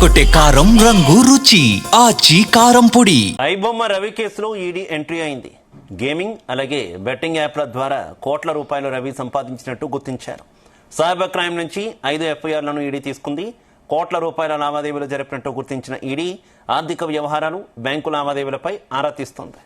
అదరగొట్టే కారం రంగు రుచి ఆచి కారం పొడి. ఐబొమ్మ రవి కేసులో ఈడీ ఎంట్రీ అయింది. గేమింగ్ అలాగే బెట్టింగ్ యాప్ల ద్వారా కోట్ల రూపాయలు రవి సంపాదించినట్టు గుర్తించారు. సైబర్ క్రైమ్ నుంచి 5 ఎఫ్ఐఆర్లను ఈడీ తీసుకుంది. కోట్ల రూపాయల లావాదేవీలు జరిపినట్టు గుర్తించిన ఈడీ ఆర్థిక వ్యవహారాలు, బ్యాంకు లావాదేవీలపై ఆరా తీస్తోంది.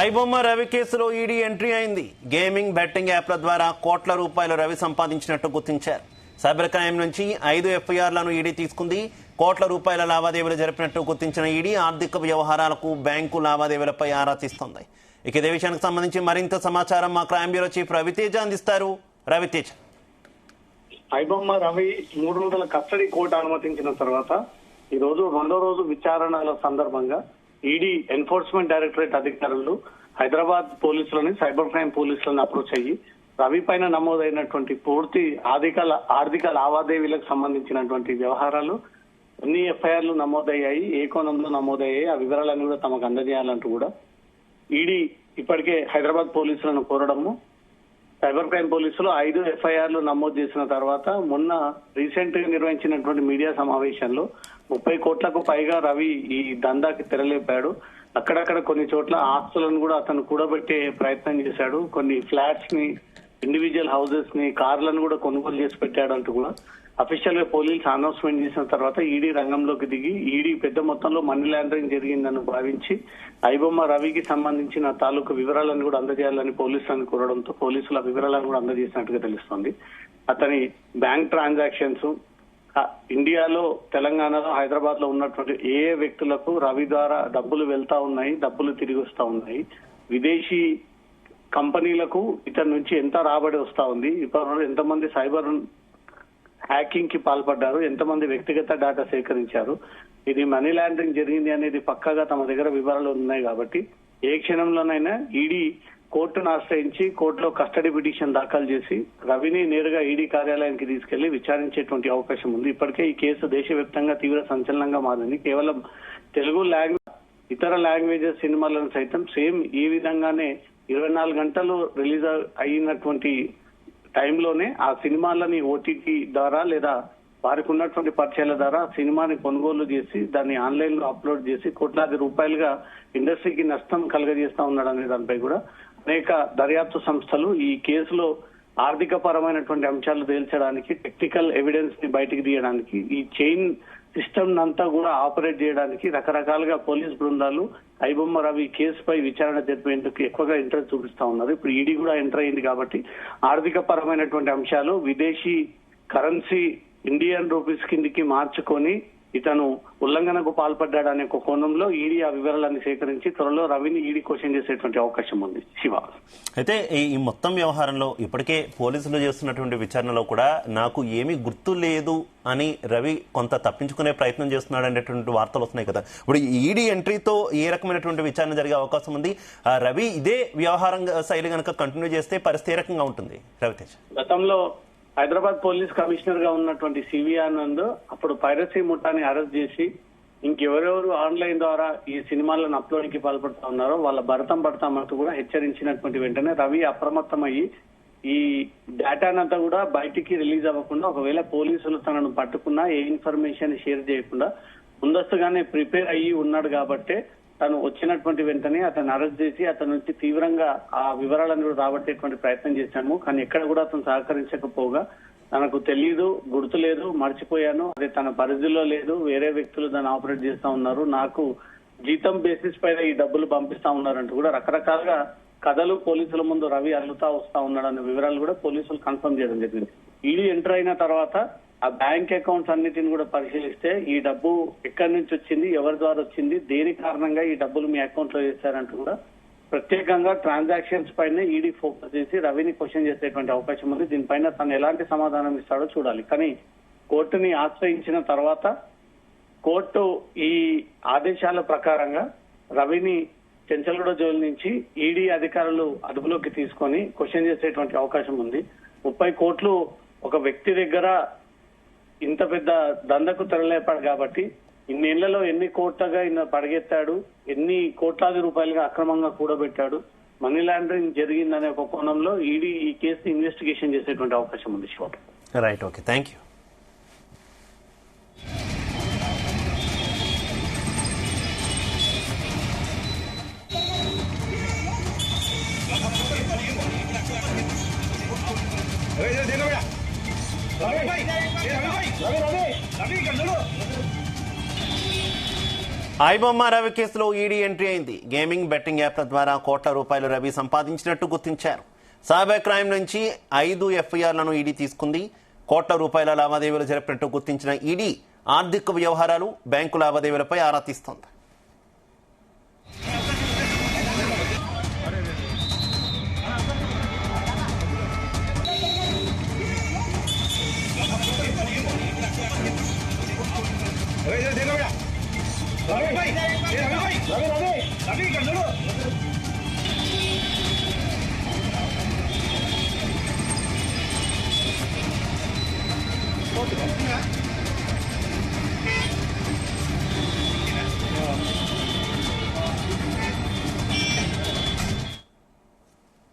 ఐబొమ్మ రవి కేసులో ఈడీ ఎంట్రీ అయింది. గేమింగ్, బెట్టింగ్ యాప్ల ద్వారా కోట్ల రూపాయలు రవి సంపాదించినట్టు గుర్తించారు. సైబర్ క్రైమ్ నుంచి 5 ఎఫ్ఐఆర్లను ఈడీ తీసుకుంది. కోట్ల రూపాయల లావాదేవీలు జరిపినట్టు గుర్తించిన ఈడీ ఆర్థిక వ్యవహారాలకు, బ్యాంకు లావాదేవీలపై ఆరా తీస్తోంది. ఇక ఇదే విషయానికి సంబంధించి మరింత సమాచారం మా క్రైమ్ బ్యూరో చీఫ్ రవితేజ అందిస్తారు. రవితేజ, ఐబొమ్మ రవి 3 రోజుల కస్టడీ కోర్టు అనుమతించిన తర్వాత ఈ రోజు 2వ రోజు విచారణల సందర్భంగా ఈడీ ఎన్ఫోర్స్మెంట్ డైరెక్టరేట్ అధికారులు హైదరాబాద్ పోలీసులని, సైబర్ క్రైమ్ పోలీసులను అప్రోచ్ అయ్యి రవి పైన నమోదైనటువంటి పూర్తి ఆర్థిక లావాదేవీలకు సంబంధించినటువంటి వ్యవహారాలు, అన్ని ఎఫ్ఐఆర్లు నమోదయ్యాయి, ఏ కోణంలో నమోదయ్యాయి, ఆ వివరాలన్నీ కూడా తమకు అందజేయాలంటూ కూడా ఈడీ ఇప్పటికే హైదరాబాద్ పోలీసులను కోరడము, సైబర్ క్రైమ్ పోలీసులు 5 ఎఫ్ఐఆర్లు నమోదు చేసిన తర్వాత మొన్న రీసెంట్ గా నిర్వహించినటువంటి మీడియా సమావేశంలో 30 కోట్లకు పైగా రవి ఈ దందాకి తెరలేపాడు. అక్కడక్కడ కొన్ని చోట్ల ఆస్తులను కూడా అతను కూడబెట్టే ప్రయత్నం చేశాడు. కొన్ని ఫ్లాట్స్ ని, ఇండివిజువల్ హౌసెస్ ని, కార్లను కూడా కొనుగోలు చేసి పెట్టాడు అంటూ కూడా అఫీషియల్ గా పోలీసులు అనౌన్స్మెంట్ చేసిన తర్వాత ఈడీ రంగంలోకి దిగి ఈడీ పెద్ద మొత్తంలో మనీ లాండరింగ్ జరిగిందని భావించి ఐబొమ్మ రవికి సంబంధించిన తాలూకు వివరాలను కూడా అందజేయాలని పోలీసులను కోరడంతో పోలీసులు ఆ వివరాలను కూడా అందజేసినట్టుగా తెలుస్తోంది. అతని బ్యాంక్ ట్రాన్సాక్షన్స్, ఇండియాలో, తెలంగాణలో, హైదరాబాద్ లో ఉన్నటువంటి ఏ వ్యక్తులకు రవి ద్వారా డబ్బులు వెళ్తా ఉన్నాయి, డబ్బులు తిరిగి వస్తా ఉన్నాయి, విదేశీ కంపెనీలకు ఇతని నుంచి ఎంత రాబడి వస్తా ఉంది, ఇప్పటి ఎంతమంది సైబర్ హ్యాకింగ్ కి పాల్పడ్డారు, ఎంతమంది వ్యక్తిగత డేటా సేకరించారు, ఇది మనీ లాండరింగ్ జరిగింది అనేది పక్కాగా తమ దగ్గర వివరాలు ఉన్నాయి. కాబట్టి ఏ క్షణంలోనైనా ఈడీ కోర్టును ఆశ్రయించి కోర్టులో కస్టడీ పిటిషన్ దాఖలు చేసి రవిని నేరుగా ఈడీ కార్యాలయానికి తీసుకెళ్లి విచారించేటువంటి అవకాశం ఉంది. ఇప్పటికే ఈ కేసు దేశవ్యాప్తంగా తీవ్ర సంచలనంగా మారింది. కేవలం తెలుగు లాంగ్వేజ్, ఇతర లాంగ్వేజెస్ సినిమాలను సైతం సేమ్ ఈ విధంగానే 24 గంటలు రిలీజ్ అయినటువంటి టైంలోనే ఆ సినిమాలని ఓటీటీ ద్వారా లేదా వారికి ఉన్నటువంటి పరిచయాల ద్వారా సినిమాని కొనుగోలు చేసి దాన్ని ఆన్లైన్ లో అప్లోడ్ చేసి కోట్లాది రూపాయలుగా ఇండస్ట్రీకి నష్టం కలుగజేస్తా ఉన్నాడనే దానిపై కూడా అనేక దర్యాప్తు సంస్థలు ఈ కేసులో ఆర్థిక పరమైనటువంటి అంశాలు తేల్చడానికి, టెక్నికల్ ఎవిడెన్స్ ని బయటికి తీయడానికి, ఈ చైన్ సిస్టమ్ అంతా కూడా ఆపరేట్ చేయడానికి రకరకాలుగా పోలీస్ బృందాలు ఐబొమ్మ రవి కేసుపై విచారణ జరిపేందుకు ఎక్కువగా ఇంట్రెస్ట్ చూపిస్తా ఉన్నారు. ఇప్పుడు ఈడీ కూడా ఎంటర్ అయింది కాబట్టి ఆర్థిక పరమైనటువంటి అంశాలు, విదేశీ కరెన్సీ ఇండియన్ రూపీస్ కిందికి మార్చుకొని ఇతను ఉల్లంఘనకు పాల్పడ్డాడనే ఒక కోణంలో ఈడీ ఆ వివరాలన్నీ సేకరించి త్వరలో రవిని ఈడీ క్వశ్చన్ చేసేటువంటి అవకాశం ఉంది. శివ, అయితే ఈ మొత్తం వ్యవహారంలో ఇప్పటికే పోలీసులు చేస్తున్నటువంటి విచారణలో కూడా నాకు ఏమీ గుర్తు లేదు అని రవి కొంత తప్పించుకునే ప్రయత్నం చేస్తున్నాడు అనేటువంటి వార్తలు వస్తున్నాయి కదా. ఇప్పుడు ఈడీ ఎంట్రీతో ఏ రకమైనటువంటి విచారణ జరిగే అవకాశం ఉంది? రవి ఇదే వ్యవహారం శైలి కనుక కంటిన్యూ చేస్తే పరిస్థితి ఏ రకంగా ఉంటుంది? రవితేజ్, గతంలో హైదరాబాద్ పోలీస్ కమిషనర్ గా ఉన్నటువంటి సివి ఆనంద్ అప్పుడు పైరసీ ముఠాని అరెస్ట్ చేసి ఇంకెవరెవరు ఆన్లైన్ ద్వారా ఈ సినిమాలను అప్లోడ్ కి పాల్పడుతా ఉన్నారో వాళ్ళ భరతం పడతామంటూ కూడా హెచ్చరించినటువంటి వెంటనే రవి అప్రమత్తమయ్యి ఈ డేటానంతా కూడా బయటికి రిలీజ్ అవ్వకుండా, ఒకవేళ పోలీసులు తనను పట్టుకున్నా ఏ ఇన్ఫర్మేషన్ షేర్ చేయకుండా ముందస్తుగానే ప్రిపేర్ అయ్యి ఉన్నాడు. కాబట్టే తను వచ్చినటువంటి వెంటనే అతను అరెస్ట్ చేసి అతని నుంచి తీవ్రంగా ఆ వివరాలను రాబట్టేటువంటి ప్రయత్నం చేశాము. కానీ ఎక్కడ కూడా అతను సహకరించకపోగా తనకు తెలియదు, గుర్తులేదు, మర్చిపోయాను, అది తన పరిధిలో లేదు, వేరే వ్యక్తులు దాన్ని ఆపరేట్ చేస్తా ఉన్నారు, నాకు జీతం బేసిస్ పైన ఈ డబ్బులు పంపిస్తా ఉన్నారంటూ కూడా రకరకాలుగా కథలు పోలీసుల ముందు రవి అల్లుతా వస్తా ఉన్నాడన్న వివరాలు కూడా పోలీసులు కన్ఫర్మ్ చేయడం జరిగింది. ఈడీ ఎంటర్ అయిన తర్వాత ఆ బ్యాంక్ అకౌంట్స్ అన్నిటిని కూడా పరిశీలిస్తే ఈ డబ్బు ఎక్కడి నుంచి వచ్చింది, ఎవరి ద్వారా వచ్చింది, దేని కారణంగా ఈ డబ్బులు మీ అకౌంట్ లో వేశారంటూ కూడా ప్రత్యేకంగా ట్రాన్సాక్షన్స్ పైన ఈడీ ఫోకస్ చేసి రవిని క్వశ్చన్ చేసేటువంటి అవకాశం ఉంది. దీనిపైన తను ఎలాంటి సమాధానం ఇస్తాడో చూడాలి. కానీ కోర్టుని ఆశ్రయించిన తర్వాత కోర్టు ఈ ఆదేశాల ప్రకారంగా రవిని చెంచల్గూడ జైలు నుంచి ఈడీ అధికారులు అదుపులోకి తీసుకొని క్వశ్చన్ చేసేటువంటి అవకాశం ఉంది. 30 కోట్లు ఒక వ్యక్తి దగ్గర ఇంత పెద్ద దందకు తెరలేపాడు కాబట్టి ఇన్నేళ్లలో ఎన్ని కోట్లుగా ఈయన పడగెత్తాడు, ఎన్ని కోట్లాది రూపాయలుగా అక్రమంగా కూడబెట్టాడు, మనీ లాండరింగ్ జరిగిందనే ఒక కోణంలో ఈడీ ఈ కేసు ఇన్వెస్టిగేషన్ చేసేటువంటి అవకాశం ఉంది. Shiva right, okay, thank you. IBomma Ravi కేసులో ఈడీ ఎంట్రీ అయింది. గేమింగ్ బెట్టింగ్ యాప్ల ద్వారా కోట్ల రూపాయలు రవి సంపాదించినట్టు గుర్తించారు. సైబర్ క్రైమ్ నుంచి 5 ఎఫ్ఐఆర్లను ఈడీ తీసుకుంది. కోట్ల రూపాయల లావాదేవీలు జరిపినట్టు గుర్తించిన ఈడీ ఆర్థిక వ్యవహారాలు, బ్యాంకు లావాదేవీలపై ఆరా తీస్తోంది.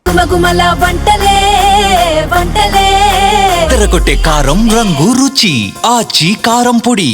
గుమగుమల వంటలే వంటలే తెరకొట్టే కారం రంగు రుచి ఆచి కారం పొడి.